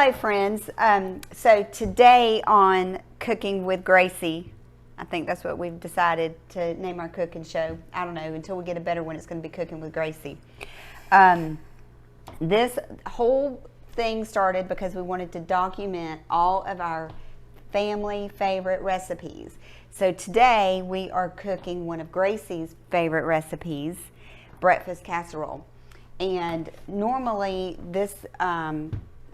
Hello, friends. So today on Cooking with Gracie, I think that's what we've decided to name our cooking show. I don't know, until we get a better one, it's going to be Cooking with Gracie. This whole thing started because we wanted to document all of our family favorite recipes. So today we are cooking one of Gracie's favorite recipes, breakfast casserole. And normally this,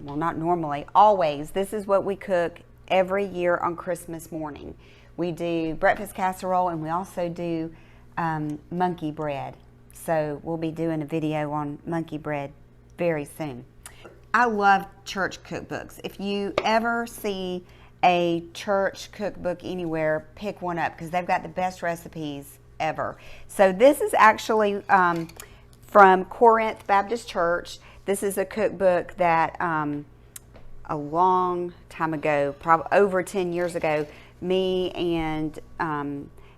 well, not normally, always, this is what we cook every year on Christmas morning. We do breakfast casserole and we also do monkey bread. So we'll be doing a video on monkey bread very soon. I love church cookbooks. If you ever see a church cookbook anywhere, pick one up because they've got the best recipes ever. So this is actually from Corinth Baptist Church. This is a cookbook that a long time ago, probably over 10 years ago, me and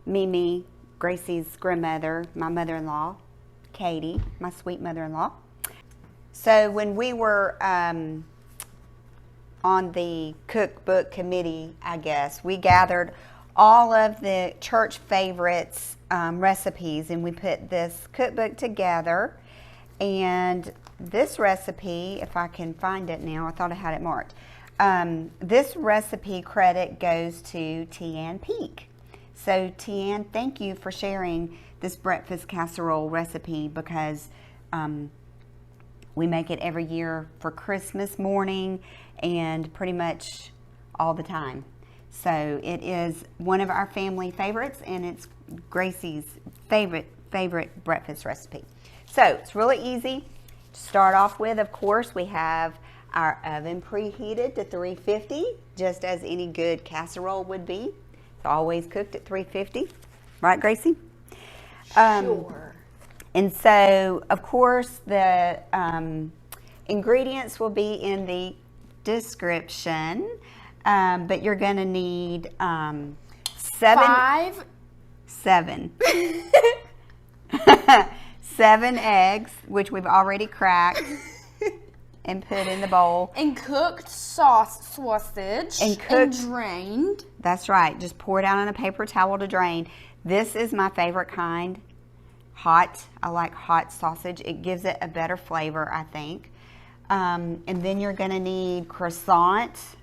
Mimi, Gracie's grandmother, my mother-in-law, Katie, my sweet mother-in-law. So when we were on the cookbook committee, I guess, we gathered all of the church favorites recipes and we put this cookbook together. And this recipe, if I can find it now, I thought I had it marked. This recipe credit goes to Teann Peak. So Teann, thank you for sharing this breakfast casserole recipe because we make it every year for Christmas morning and pretty much all the time. So it is one of our family favorites and it's Gracie's favorite breakfast recipe. So it's really easy. To start off with, of course, we have our oven preheated to 350, just as any good casserole would be. It's always cooked at 350. Right, Gracie? Sure. And so, of course, the ingredients will be in the description, but you're going to need seven eggs, which we've already cracked and put in the bowl. And cooked sausage and drained. That's right. Just pour it out on a paper towel to drain. This is my favorite kind. Hot. I like hot sausage. It gives it a better flavor, I think. And then you're going to need croissant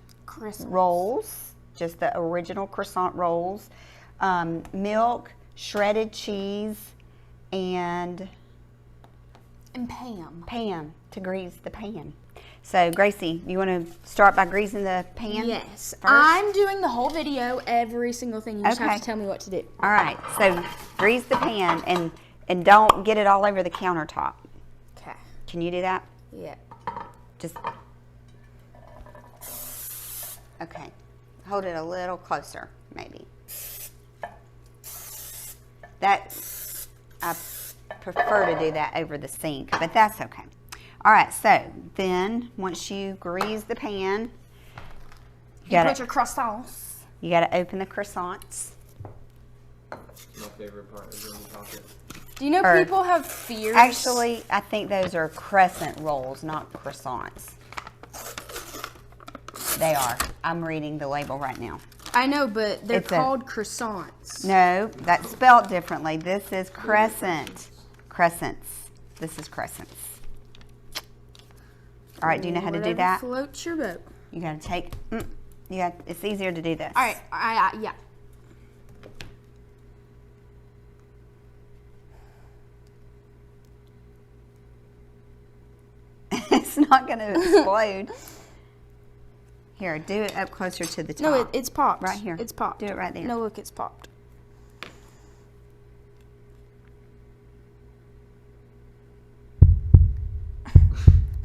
rolls, just the original croissant rolls, milk, shredded cheese, and Pam to grease the pan. So Gracie, you want to start by greasing the pan? Yes. First? I'm doing the whole video, every single thing. You just have to tell me what to do. All right. So grease the pan and don't get it all over the countertop. Okay. Can you do that? Yeah. Just okay. Hold it a little closer, maybe. I prefer to do that over the sink, but that's okay. All right, so then once you grease the pan, you put your croissants. You got to open the croissants. My favorite part is in the pocket. Do you know people have fears? Actually, I think those are crescent rolls, not croissants. They are. I'm reading the label right now. I know, but they're called croissants. No, that's spelled differently. This is crescent. Crescents. This is crescents. All right, do you know how to do that? Float your boat. You got to take, it's easier to do this. All right, yeah. It's not going to explode. Here, do it up closer to the top. No, it's popped. Right here. It's popped. Do it right there. No, look, it's popped.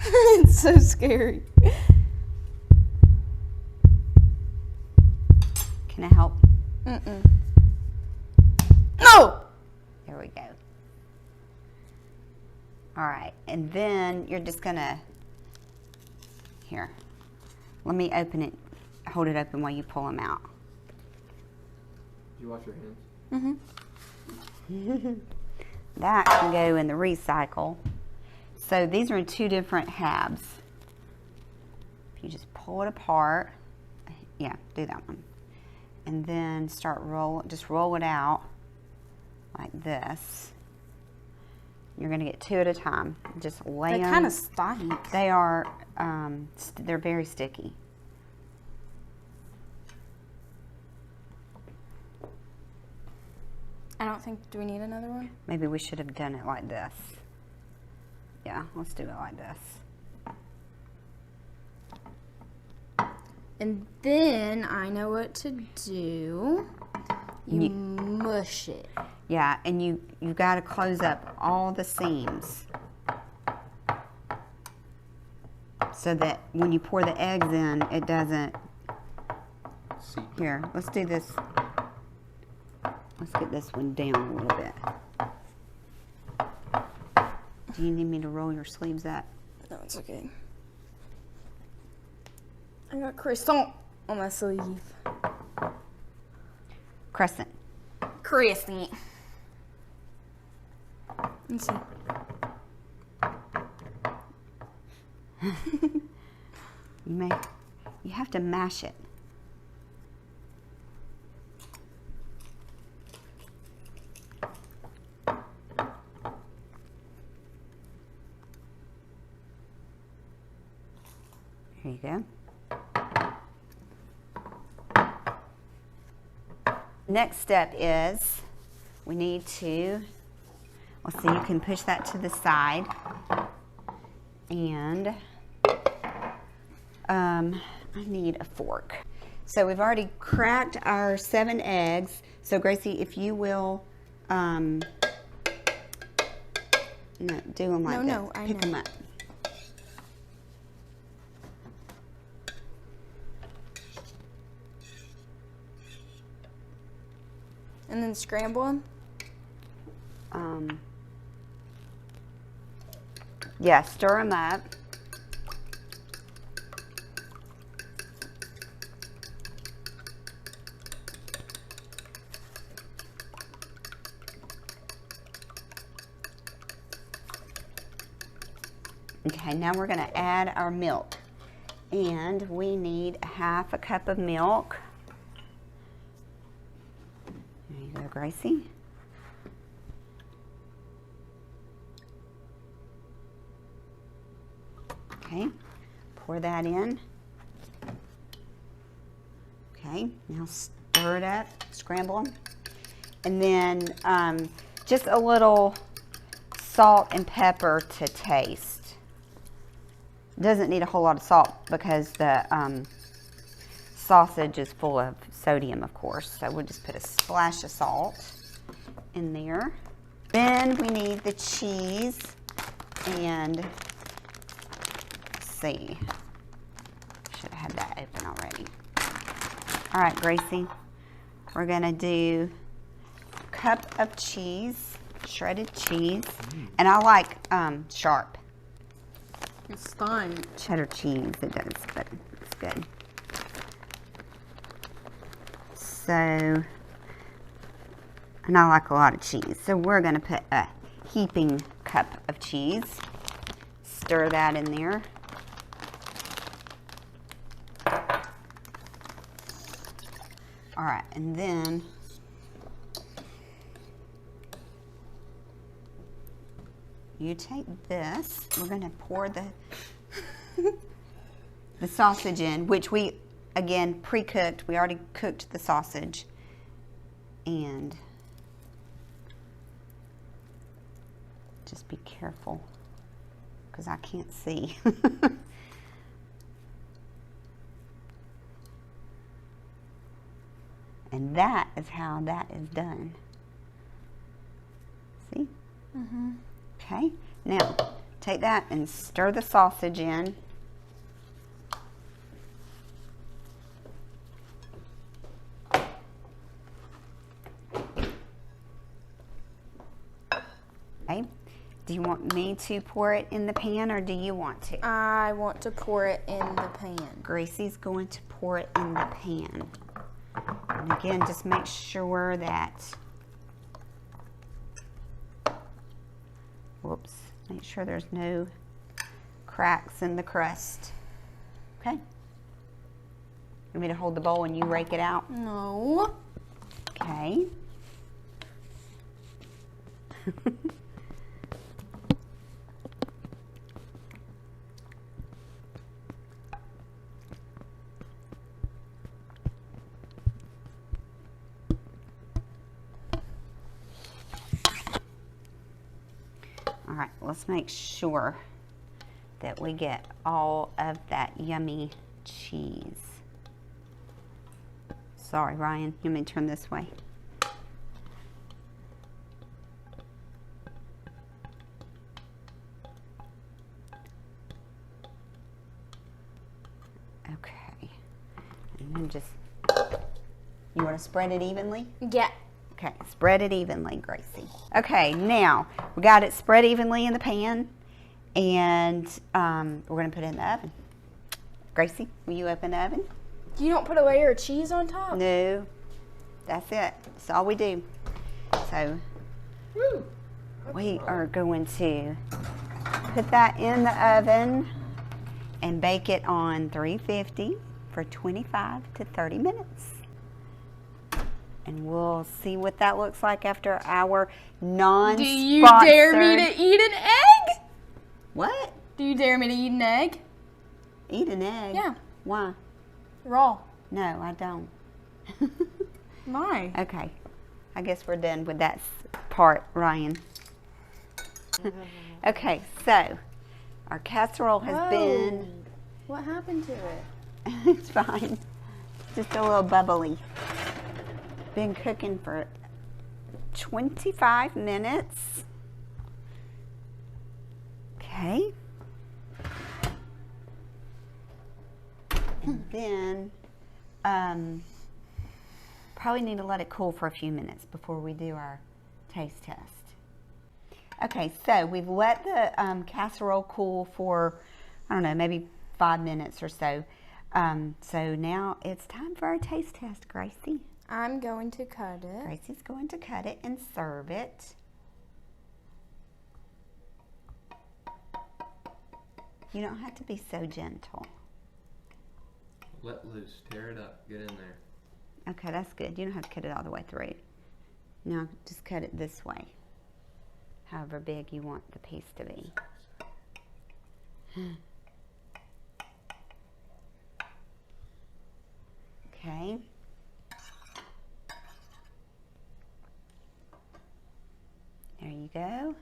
It's so scary. Can I help? Mm-mm. No! There we go. All right, and then you're just gonna, here, let me open it, hold it open while you pull them out. Did you wash your hands? Mm-hmm. That can go in the recycle. So these are in two different halves. If you just pull it apart, yeah, do that one. And then just roll it out like this. You're gonna get 2 at a time. Just lay them. They kind of stink. They are, they're very sticky. I don't think, do we need another one? Maybe we should have done it like this. Yeah, let's do it like this. And then I know what to do. You mush it. Yeah, and you got to close up all the seams so that when you pour the eggs in, it doesn't. Here, let's do this. Let's get this one down a little bit. Do you need me to roll your sleeves up? No, it's okay. I got croissant on my sleeve. Crescent. Crescent. Let's see. You have to mash it. Here you go. Next step is we need to, let's see, you can push that to the side, and I need a fork. So we've already cracked our 7 eggs. So Gracie, if you will, no, do them like No, this. I Pick know. them up. And then scramble them? Yeah, stir them up. Okay, now we're going to add our milk. And we need 1/2 cup of milk. There you go, Gracie. Okay, pour that in. Okay, now stir it up, scramble them. And then just a little salt and pepper to taste. Doesn't need a whole lot of salt because the sausage is full of sodium, of course. So we'll just put a splash of salt in there. Then we need the cheese, and let's see, should have had that open already. All right, Gracie, we're gonna do a cup of cheese, shredded cheese, and I like sharp. It's fine. Cheddar cheese, it does, but it's good. So, and I like a lot of cheese. So we're gonna put a heaping cup of cheese. Stir that in there. All right, and then you take this, we're gonna pour the sausage in, which we, again, pre-cooked. We already cooked the sausage. And just be careful, because I can't see. And that is how that is done. See? Mm-hmm. Okay, now take that and stir the sausage in. Okay, do you want me to pour it in the pan, or do you want to? I want to pour it in the pan. Gracie's going to pour it in the pan. And again, just make sure that, whoops, make sure there's no cracks in the crust. Okay, Want me to hold the bowl and you rake it out? No. Okay. All right, let's make sure that we get all of that yummy cheese. Sorry, Ryan, you may turn this way. Okay, and then just, you want to spread it evenly? Yeah. Okay, spread it evenly, Gracie. Okay, now we got it spread evenly in the pan, and we're gonna put it in the oven. Gracie, will you open the oven? You don't put a layer of cheese on top? No, that's it. That's all we do. So we are going to put that in the oven and bake it on 350 for 25 to 30 minutes. And we'll see what that looks like after our non-sponsored... Do you dare me to eat an egg? What? Do you dare me to eat an egg? Eat an egg? Yeah. Why? Raw. No, I don't. Why? Okay. I guess we're done with that part, Ryan. Okay, so our casserole has been... What happened to it? It's fine. Just a little bubbly. Been cooking for 25 minutes. Okay. And then probably need to let it cool for a few minutes before we do our taste test. Okay, so we've let the casserole cool for, I don't know, maybe 5 minutes or so. So now it's time for our taste test, Gracie. I'm going to cut it. Gracie's going to cut it and serve it. You don't have to be so gentle. Let loose. Tear it up. Get in there. Okay, that's good. You don't have to cut it all the way through. Now just cut it this way. However big you want the piece to be. Okay. There you go.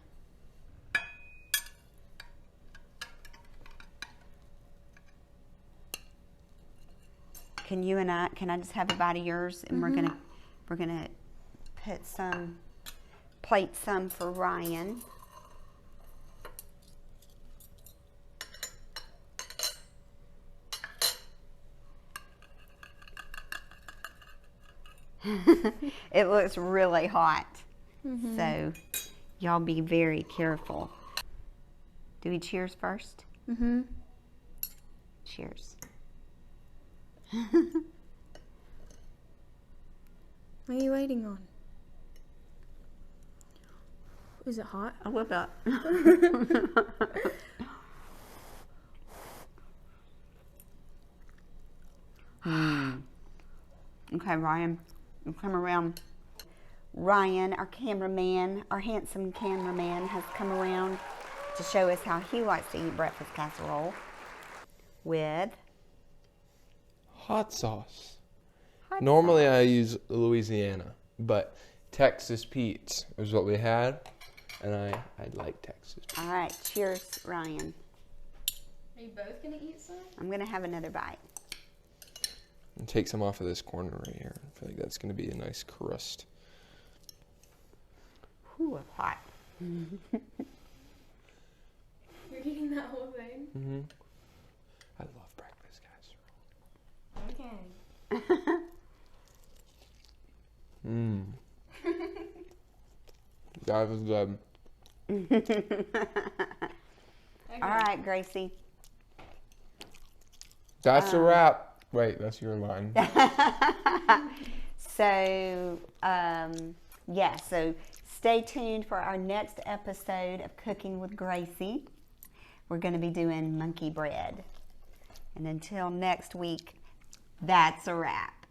Can I just have a bite of yours, and we're gonna plate some for Ryan. It looks really hot, so y'all be very careful. Do we cheers first? Mm-hmm. Cheers. What are you waiting on? Is it hot? A little bit. Okay, Ryan, you come around. Ryan, our cameraman, our handsome cameraman, has come around to show us how he likes to eat breakfast casserole with hot sauce. Normally I use Louisiana, but Texas Pete's is what we had, and I like Texas Pete's. All right, cheers, Ryan. Are you both gonna eat some? I'm gonna have another bite. And take some off of this corner right here. I feel like that's gonna be a nice crust. Ooh, it's hot. You're eating that whole thing? Mm-hmm. I love breakfast casserole. Okay. Mmm. That was good. All right, Gracie. That's a wrap. Wait, that's your line. So, yeah, so stay tuned for our next episode of Cooking with Gracie. We're going to be doing monkey bread. And until next week, That's a wrap.